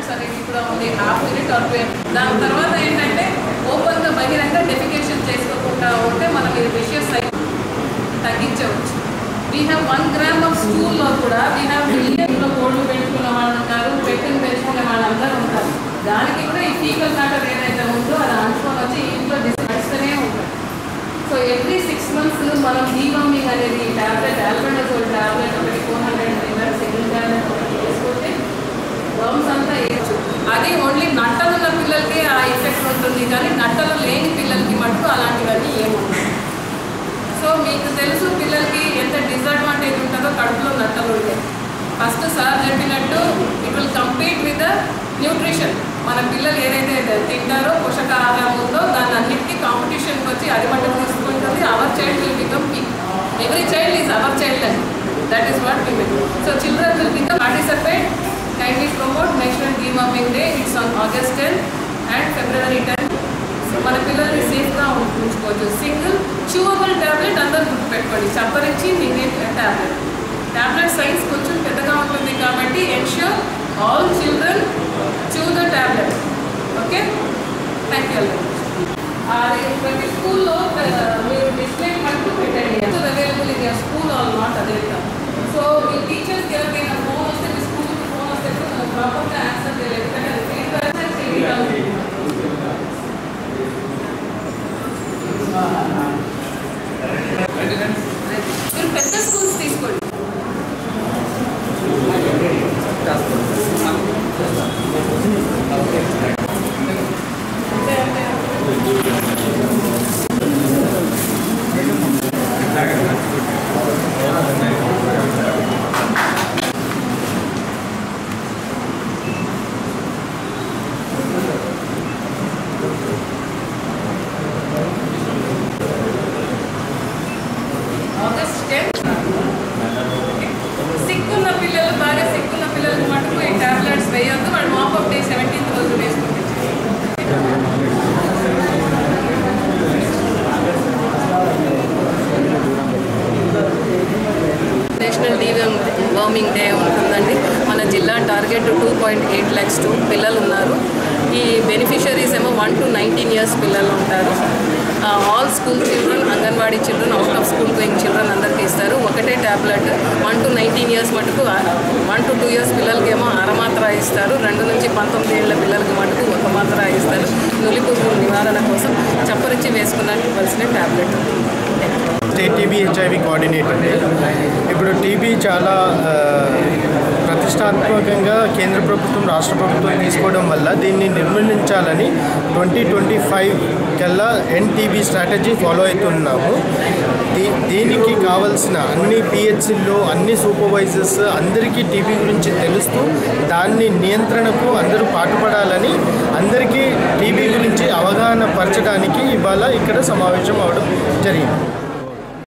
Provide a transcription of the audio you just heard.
Tablets అనేది కూడా ఉంది, హాఫ్ మినిట్ ఆర్ దాని తర్వాత ఏంటంటే ఓపెన్గా బహిరంగ డెఫికేషన్ చేసుకోకుండా ఉంటే మనం ఇది విషయస్ తగ్గించవచ్చు. వీ హ్యావ్ 1 గ్రామ్ ఆఫ్ స్కూల్లో కూడా వీ హ్యావ్ మిలియన్లో కోళ్ళు పెంచుకున్న వాళ్ళు ఉంటారు, పెట్టిన పెంచుకునే వాళ్ళందరూ ఉంటారు. దానికి కూడా ఈ ఫీకల్ మ్యాటర్ ఏదైతే ఉందో అది అనుకొని వచ్చి ఇంట్లో నడుస్తూనే ఉంటారు. సో ఎవ్రీ 6 months మనం డీవార్మింగ్ అనేది ఈ ట్యాబ్లెట్ ఆల్బెండజోల్ ట్యాబ్లెట్ ఒకటి 400 ml సింగిల్ ట్యాబ్లెట్ ఒకటి వేసుకుంటే వర్మ్స్ అంతా వేయచ్చు. అది ఓన్లీ నట్టలు ఉన్న పిల్లలకి ఆ ఎఫెక్ట్ ఉంటుంది, కానీ నట్టలు లేని పిల్లలకి మటుకు అలాంటివన్నీ ఏముంటాయి. సో మీకు తెలుసు పిల్లలకి ఎంత డిసడ్వాంటేజ్ ఉంటుందో కడుపులో నట్టలు ఉంటాయి. ఫస్ట్ సార్ చెప్పినట్టు it will compete with the nutrition. మన పిల్లలు ఏదైతే తింటారో పోషకాహారం ఉందో దాన్ని అన్నిటికీ కాంపిటీషన్కి వచ్చి అది మటుకు తీసుకుంటుంది. Our child will become pick. Every child is our child and that is what we will. So children will become participate. Kindly promote National Deworming Day. It's on August 10 and February 10. So మన పిల్లల్ని సేఫ్గా ఉంచుకోవచ్చు. Single chewable tablet అందరూ గుర్తుపెట్టుకోండి. చప్పరించి మింగే tablet size కొంచెం పెద్దగా ఉంటుంది కాబట్టి ensure all children chew the tablet. Okay, thank you. అది ప్రతి స్కూల్లో మీరు డిస్ప్లే మటుకు పెట్టండి. Available in your school or not అదే. సో మీ టీచర్స్కి ఎవరికైనా ఫోన్ వస్తే మీ స్కూల్కి ఫోన్ వస్తే ప్రాపర్గా ఆన్సర్ చేయలేదు. మీరు పెద్ద స్కూల్స్ తీసుకోండి. సిక్కున్న పిల్లలు బాగా సిక్కున్న పిల్లలకు మటుకు ఈ టాబ్లెట్స్ వేయొద్దు. వాడు మాపప్ డే 17th రోజు వేసుకుంటే నేషనల్ డీవర్మింగ్ డే ఉంటుందండి. మన జిల్లా టార్గెట్ 2.8 lakhs పిల్లలు ఉన్నారు. ఈ బెనిఫిషరీస్ ఏమో 1 to 19 years పిల్లలు ఉంటారు. All school children, anganwadi children, out of school going children అందరికీ ఇస్తారు. ఒకటే ట్యాబ్లెట్ 1 to 19 years మటుకు 1 to 2 years పిల్లలకి ఏమో అరమాత్ర ఇస్తారు. 2 నుంచి 19 ఏళ్ళ పిల్లలకి మటుకు 1 మాత్ర ఇస్తారు. నులిపురుగు నివారణ కోసం చప్పరించి వేసుకున్నవలసిన tablet. State TB HIV coordinator. ఇప్పుడు టీబీ చాలా ప్రతిష్టాత్మకంగా కేంద్ర ప్రభుత్వం రాష్ట్ర ప్రభుత్వం తీసుకోవడం వల్ల దీన్ని నిర్మూలించాలని 2025 కల్లా ఎన్టీబీ స్ట్రాటజీ ఫాలో అవుతున్నాము. దీనికి కావాల్సిన అన్ని పిహెచ్సిల్లో అన్ని సూపర్వైజర్స్ అందరికీ టీబీ గురించి తెలుస్తూ దాన్ని నియంత్రణకు అందరూ పాటుపడాలని, అందరికీ టీబీ గురించి అవగాహన పరచడానికి ఇవాళ ఇక్కడ సమావేశం అవడం జరిగింది.